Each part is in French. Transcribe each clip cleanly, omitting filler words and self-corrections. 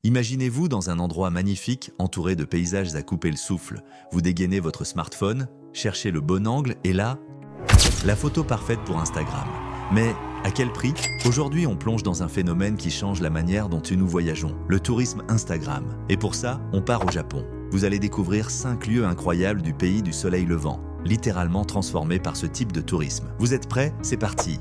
Imaginez-vous dans un endroit magnifique, entouré de paysages à couper le souffle. Vous dégainez votre smartphone, cherchez le bon angle et là, la photo parfaite pour Instagram. Mais à quel prix? Aujourd'hui, on plonge dans un phénomène qui change la manière dont nous voyageons, le tourisme Instagram. Et pour ça, on part au Japon. Vous allez découvrir 5 lieux incroyables du pays du soleil levant, littéralement transformés par ce type de tourisme. Vous êtes prêts? C'est parti!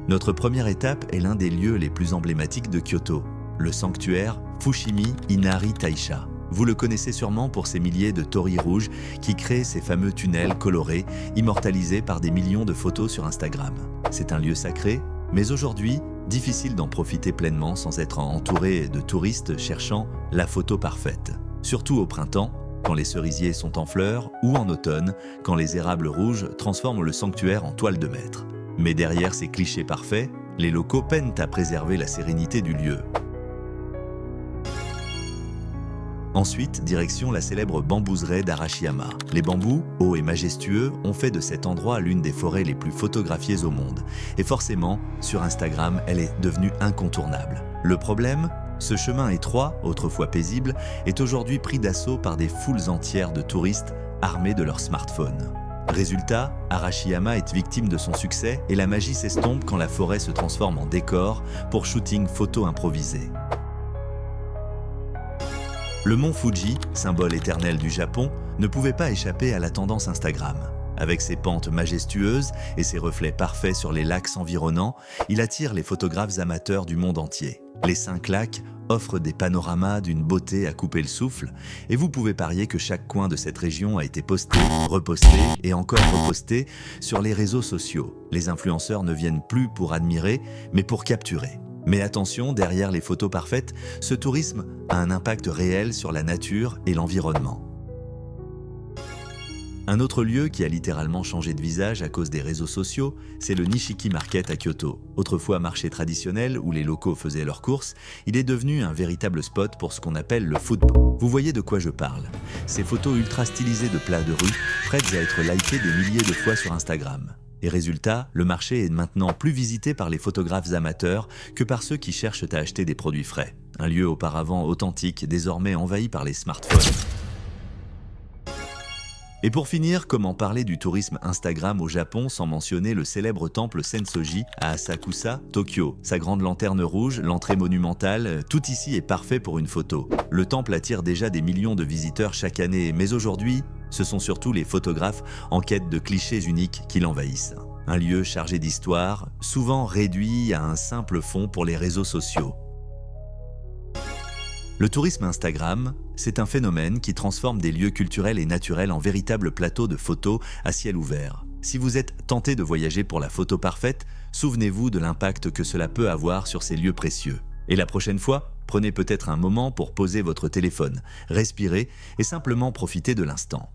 Notre première étape est l'un des lieux les plus emblématiques de Kyoto, le sanctuaire Fushimi Inari Taisha. Vous le connaissez sûrement pour ses milliers de torii rouges qui créent ces fameux tunnels colorés, immortalisés par des millions de photos sur Instagram. C'est un lieu sacré, mais aujourd'hui, difficile d'en profiter pleinement sans être entouré de touristes cherchant la photo parfaite. Surtout au printemps, quand les cerisiers sont en fleurs, ou en automne, quand les érables rouges transforment le sanctuaire en toile de maître. Mais derrière ces clichés parfaits, les locaux peinent à préserver la sérénité du lieu. Ensuite, direction la célèbre bambouseraie d'Arashiyama. Les bambous, hauts et majestueux, ont fait de cet endroit l'une des forêts les plus photographiées au monde. Et forcément, sur Instagram, elle est devenue incontournable. Le problème? Ce chemin étroit, autrefois paisible, est aujourd'hui pris d'assaut par des foules entières de touristes armés de leurs smartphones. Résultat, Arashiyama est victime de son succès et la magie s'estompe quand la forêt se transforme en décor pour shooting photo improvisé. Le mont Fuji, symbole éternel du Japon, ne pouvait pas échapper à la tendance Instagram. Avec ses pentes majestueuses et ses reflets parfaits sur les lacs environnants, il attire les photographes amateurs du monde entier. Les 5 lacs offrent des panoramas d'une beauté à couper le souffle et vous pouvez parier que chaque coin de cette région a été posté, reposté et encore reposté sur les réseaux sociaux. Les influenceurs ne viennent plus pour admirer, mais pour capturer. Mais attention, derrière les photos parfaites, ce tourisme a un impact réel sur la nature et l'environnement. Un autre lieu qui a littéralement changé de visage à cause des réseaux sociaux, c'est le Nishiki Market à Kyoto. Autrefois marché traditionnel où les locaux faisaient leurs courses, il est devenu un véritable spot pour ce qu'on appelle le food. Vous voyez de quoi je parle. Ces photos ultra stylisées de plats de rue, prêtes à être likées des milliers de fois sur Instagram. Et résultat, le marché est maintenant plus visité par les photographes amateurs que par ceux qui cherchent à acheter des produits frais. Un lieu auparavant authentique, désormais envahi par les smartphones. Et pour finir, comment parler du tourisme Instagram au Japon sans mentionner le célèbre temple Sensoji à Asakusa, Tokyo. Sa grande lanterne rouge, l'entrée monumentale, tout ici est parfait pour une photo. Le temple attire déjà des millions de visiteurs chaque année, mais aujourd'hui, ce sont surtout les photographes en quête de clichés uniques qui l'envahissent. Un lieu chargé d'histoire, souvent réduit à un simple fond pour les réseaux sociaux. Le tourisme Instagram, c'est un phénomène qui transforme des lieux culturels et naturels en véritables plateaux de photos à ciel ouvert. Si vous êtes tenté de voyager pour la photo parfaite, souvenez-vous de l'impact que cela peut avoir sur ces lieux précieux. Et la prochaine fois, prenez peut-être un moment pour poser votre téléphone, respirer et simplement profiter de l'instant.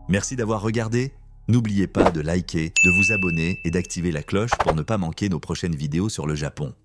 Merci d'avoir regardé. N'oubliez pas de liker, de vous abonner et d'activer la cloche pour ne pas manquer nos prochaines vidéos sur le Japon.